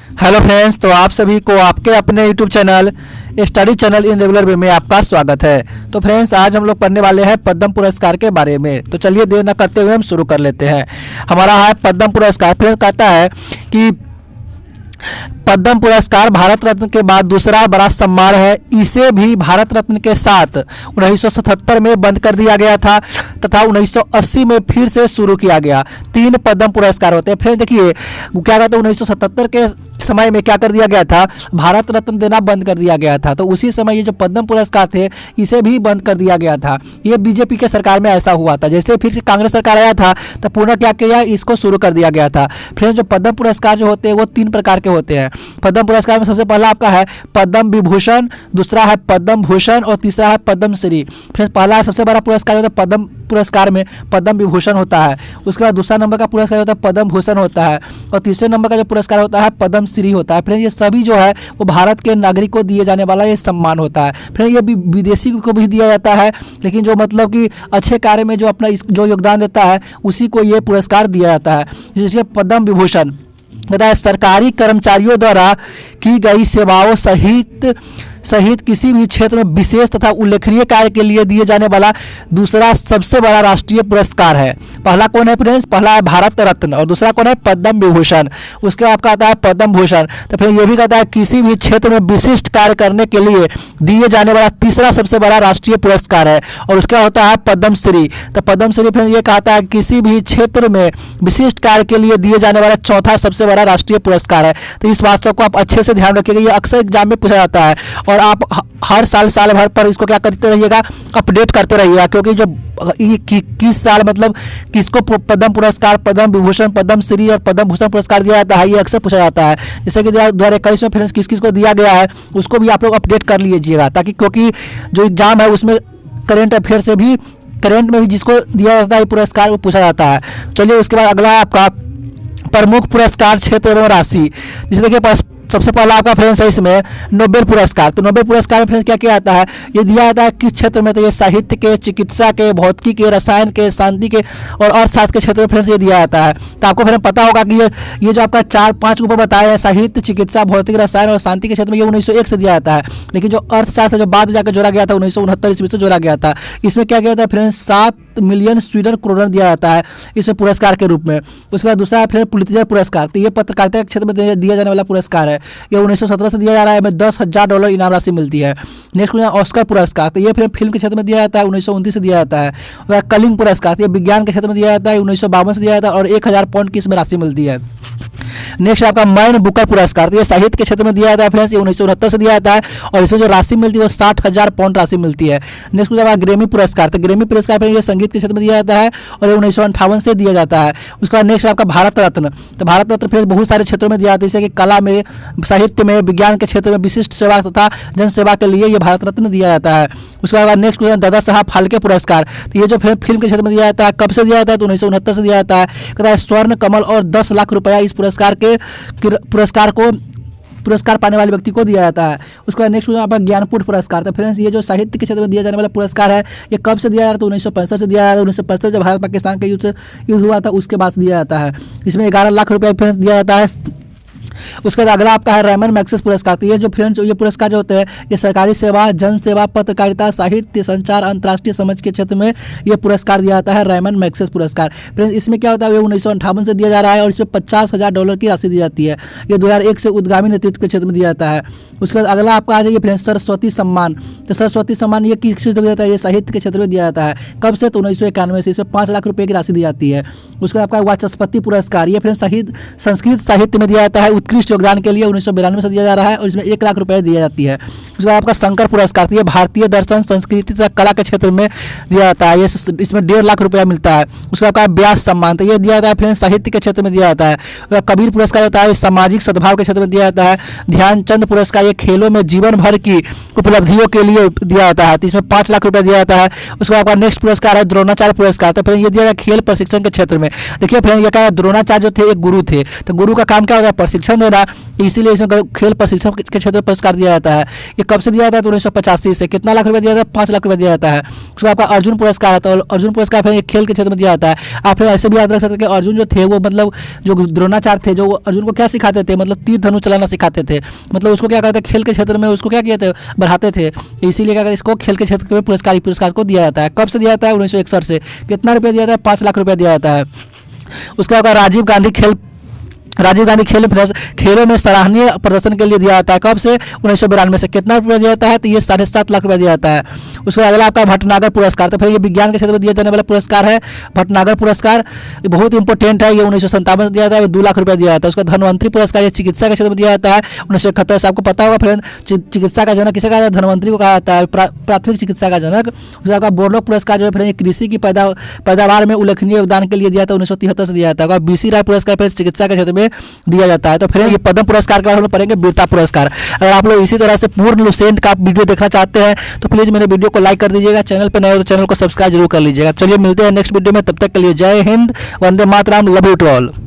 Hello friends, तो आप सभी को आपके अपने YouTube channel study channel in regular way में आपका स्वागत है। तो फ्रेंड्स, आज हम लोग पढ़ने वाले हैं पद्म पुरस्कार के बारे में। तो चलिए देर न करते हुए हम शुरू कर लेते हैं। हमारा है पद्म पुरस्कार। फ्रेंड्स कहता है कि पद्म पुरस्कार भारत रत्न के बाद दूसरा बड़ा सम्मान है। इसे भी भारत रत्न के साथ 1977 में बंद कर दिया गया था तथा 1980 में फिर से शुरू किया गया। 3 पद्म पुरस्कार होते हैं। फ्रेंड्स देखिए क्या कहते हैं, 1977 के समय में क्या कर दिया गया था, भारत रत्न देना बंद कर दिया गया था। तो उसी समय ये जो पद्म पुरस्कार थे इसे भी बंद कर दिया गया था। ये बीजेपी के सरकार में ऐसा हुआ था। जैसे फिर से कांग्रेस सरकार आया था तो पुनः क्या किया, इसको शुरू कर दिया गया था। फ्रेंड्स जो पद्म पुरस्कार जो होते हैं वो 3 प्रकार के होते हैं। पद्म पुरस्कार में सबसे पहला आपका है पद्म विभूषण, दूसरा है पद्म भूषण और तीसरा है पद्म श्री। फ्रेंड्स पहला सबसे बड़ा पुरस्कार होता है पद्म पुरस्कार में पद्म विभूषण होता है। उसके बाद दूसरा नंबर का पुरस्कार होता है पद्म भूषण होता है और तीसरे नंबर का जो पुरस्कार होता है पद्म श्री होता है। फ्रेंड्स ये सभी जो है वो भारत के नागरिक को दिए जाने वाला ये सम्मान होता है। फ्रेंड्स ये भी विदेशी को भी दिया जाता है, लेकिन जो मतलब कि अच्छे कार्य में जो अपना जो योगदान देता है उसी को ये पुरस्कार दिया जाता है। जिसके पद्म विभूषण सरकारी कर्मचारियों द्वारा की गई सेवाओं सहित किसी भी क्षेत्र में विशेष तथा उल्लेखनीय कार्य के लिए दिए जाने वाला दूसरा सबसे बड़ा राष्ट्रीय पुरस्कार है। पहला कौन है फ्रेंड्स, पहला है भारत रत्न और दूसरा कौन है पद्म विभूषण। उसके बाद आता है पद्म भूषण। तो फिर ये भी कहता है किसी भी क्षेत्र में विशिष्ट कार्य करने के लिए दिए जाने वाला तीसरा सबसे बड़ा राष्ट्रीय पुरस्कार है। और उसके बाद होता है पद्म श्री। तो पद्म श्री फ्रेंड्स ये कहता है किसी भी क्षेत्र में विशिष्ट कार्य के लिए दिए जाने वाला चौथा सबसे बड़ा राष्ट्रीय पुरस्कार है। तो इस बात को आप अच्छे से ध्यान रखिएगा, ये अक्सर एग्जाम में पूछा जाता है और आप हर साल भर पर इसको क्या करते रहिएगा, अपडेट करते रहिएगा। क्योंकि जो किस साल मतलब किसको पद्म पुरस्कार, पद्म विभूषण, पद्म श्री और पद्म भूषण पुरस्कार दिया जाता है, ये अक्सर पूछा जाता है। जैसे कि 2021 में फ्रेंड्स किस किस को दिया गया है उसको भी आप लोग अपडेट कर लीजिएगा, ताकि क्योंकि जो एग्जाम है उसमें करंट अफेयर से भी करंट में भी जिसको दिया जाता है पुरस्कार वो पूछा जाता है। चलिए उसके बाद अगला है आपका प्रमुख पुरस्कार क्षेत्र एवं राशि। जिसे देखिए सबसे पहला आपका फ्रेंड्स है इसमें नोबेल पुरस्कार। तो नोबेल पुरस्कार में फ्रेंड्स क्या किया जाता है, ये दिया जाता है किस क्षेत्र में, तो ये साहित्य के, चिकित्सा के, भौतिकी के, रसायन के, शांति के और अर्थशास्त्र के क्षेत्र में फ्रेंड्स ये दिया जाता है। तो आपको फिर पता होगा कि ये जो आपका 4-5 ऊपर बताया है साहित्य, चिकित्सा, भौतिक, रसायन और शांति के क्षेत्र में ये 1901 से दिया जाता है। लेकिन जो अर्थशास्त्र जो बाद में जाकर जोड़ा गया था 1969 ईस्वी से जोड़ा गया था, इसमें क्या किया जाता है फ्रेंड्स 7 मिलियन स्वीडन क्रोनर दिया जाता है इसमें पुरस्कार के रूप में। उसके बाद दूसरा है फिर पुलित्जर पुरस्कार। तो ये पत्रकारिता के क्षेत्र में दिया जाने वाला पुरस्कार है। ये 1917 से दिया जा रहा है, इसमें $10,000 इनाम राशि मिलती है। नेक्स्ट ऑस्कर पुरस्कार। तो ये फिर फिल्म के क्षेत्र में दिया जाता है, 1929 से दिया जाता है। वह कलिंग पुरस्कार, तो ये विज्ञान के क्षेत्र में दिया जाता है, 1952 से दिया जाता है और 1000 पाउंड की इसमें राशि मिलती है। नेक्स्ट आपका मैन बुकर पुरस्कार। तो ये साहित्य के क्षेत्र में दिया जाता है फ्रेंड्स, ये 1969 से दिया जाता है और इसमें जो राशि मिलती है वो 60,000 पाउंड राशि मिलती है। नेक्स्ट आपका ग्रेमी पुरस्कार। तो ग्रेमी पुरस्कार ये संगीत के क्षेत्र में दिया जाता है और ये 1958 से दिया जाता है। उसके बाद नेक्स्ट आपका भारत रत्न। तो भारत रत्न फिर बहुत सारे क्षेत्रों में दिया जाता है, जैसे कि कला में, साहित्य में, विज्ञान के क्षेत्र में विशिष्ट सेवा तथा जन सेवा के लिए ये भारत रत्न दिया जाता है। उसके बाद नेक्स्ट दादा साहब फाल्के पुरस्कार। तो ये जो फिल्म के क्षेत्र में दिया जाता है, कब से दिया जाता है, तो 1969 से दिया जाता है। कहता है स्वर्ण कमल और 10 लाख रुपया इस पुरस्कार पाने वाले व्यक्ति को दिया जाता है। उसके बाद नेक्स्ट आपका ज्ञानपीठ पुरस्कार। तो फ्रेंड्स ये जो साहित्य के क्षेत्र में दिया जाने वाला पुरस्कार है ये कब से दिया जाता है, तो 1965 से दिया जाता है। 1965 जब भारत पाकिस्तान का युद्ध हुआ था उसके बाद से दिया जाता है। इसमें 11 लाख रुपया फ्रेंड्स दिया जाता है। उसके बाद अगला आपका है रेमन मैग्सेसे पुरस्कार। तो ये जो फ्रेंड्स ये पुरस्कार जो होते हैं ये सरकारी सेवा, जन सेवा, पत्रकारिता, साहित्य, संचार, अंतर्राष्ट्रीय समझ के क्षेत्र में ये पुरस्कार दिया जाता है, रेमन मैग्सेसे पुरस्कार। फ्रेंड्स इसमें क्या होता है, ये 1958 से दिया जा रहा है और इसमें $50,000 की राशि दी जाती है। ये 2001 से उद्गामी नेतृत्व के क्षेत्र में दिया जाता है। उसके बाद अगला आपका आ जाइए फ्रेंड्स सरस्वती सम्मान। तो सरस्वती सम्मान ये किस क्षेत्र में दिया जाता है, ये साहित्य के क्षेत्र में दिया जाता है। कब से, तो 1991 से। इसमें 5 लाख रुपये की राशि दी जाती है। उसके बाद आपका वाचस्पति पुरस्कार। ये फ्रेंड्स संस्कृत साहित्य में दिया जाता है, उत्कृष्ट योगदान के लिए 1992 से दिया जा रहा है और इसमें 1 लाख रुपए दी जाती है। उसके बाद आपका शंकर पुरस्कार। ये भारतीय दर्शन, संस्कृति तथा कला के क्षेत्र में दिया जाता है, ये इसमें 1.5 लाख रुपया मिलता है। उसके बाद आपका व्यास सम्मान। तो ये दिया जाता है फ्रेंड्स साहित्य के क्षेत्र में दिया जाता है। कबीर पुरस्कार होता है सामाजिक सद्भाव के क्षेत्र में दिया जाता है। ध्यानचंद पुरस्कार ये खेलों में जीवन भर की उपलब्धियों के लिए दिया जाता है, तो इसमें 5 लाख रुपया दिया जाता है। उसके बाद आपका नेक्स्ट पुरस्कार है द्रोणाचार्य पुरस्कार। तो फिर ये दिया जाता है खेल प्रशिक्षण के क्षेत्र में। देखिए फ्रेंड्स ये क्या है, द्रोणाचार्य जो थे एक गुरु थे, तो गुरु का काम क्या होता है, प्रशिक्षण ध्यान देना, इसीलिए इसमें खेल प्रशिक्षण के क्षेत्र में पुरस्कार दिया जाता है। ये कब से दिया जाता है? तो 1985 से। कितना लाख रुपया दिया जाता है? 5 लाख रुपया दिया जाता है। उसको आपका अर्जुन पुरस्कार आता है, अर्जुन पुरस्कार फिर खेल के क्षेत्र में दिया जाता है। आप फिर ऐसे भी याद रख सकते हैं कि अर्जुन जो थे वो मतलब जो द्रोणाचार्य थे, जो अर्जुन को क्या सिखाते थे, मतलब तीर धनुष चलाना सिखाते थे, मतलब उसको क्या कहते हैं, खेल के क्षेत्र में उसको क्या किए थे, बढ़ाते थे। इसीलिए क्या कहते हैं, इसको खेल के क्षेत्र में पुरस्कार को दिया जाता है। कब से दिया जाता है? 1961 से। कितना रुपया दिया जाता है? 5 लाख रुपया दिया जाता है। उसके बाद राजीव गांधी खेलों में सराहनीय प्रदर्शन के लिए दिया जाता है। कब से? 1992 से। कितना रुपया दिया जाता है? तो ये 7.5 लाख रुपया दिया जाता है। उसके बाद अगला आपका भटनागर पुरस्कार, तो फिर ये विज्ञान के क्षेत्र में दिया जाने वाला पुरस्कार है भटनागर पुरस्कार। ये बहुत इंपॉर्टेंट है। ये 1957 में दिया जाता है, 2 लाख रुपया दिया जाता है। उसका धन्वंतरी पुरस्कार ये चिकित्सा के क्षेत्र में दिया जाता है 1971 से। आपको पता होगा फ्रेंड, चिकित्सा का जनक किसे कहा जाता है? धन्वंतरी को कहा जाता है, प्राथमिक चिकित्सा का जनक। उसके बाद बोर्डो पुरस्कार जो है फिर कृषि की पैदावार में उल्लेखनीय योगदान के लिए दिया जाता है, 1973 से दिया जाता है। BC राय पुरस्कार फिर चिकित्सा के क्षेत्र में दिया जाता है। तो फिर ये पद्म पुरस्कार के बाद हम लोग पढ़ेंगे वीरता पुरस्कार। अगर आप लोग इसी तरह से पूर्ण लुसेंट का वीडियो देखना चाहते हैं तो प्लीज मेरे वीडियो को लाइक कर दीजिएगा। चैनल पर नए हो तो चैनल को सब्सक्राइब जरूर कर लीजिएगा। चलिए मिलते हैं नेक्स्ट वीडियो में, तब तक के लिए जय Hind, Vande Mataram, love you to all.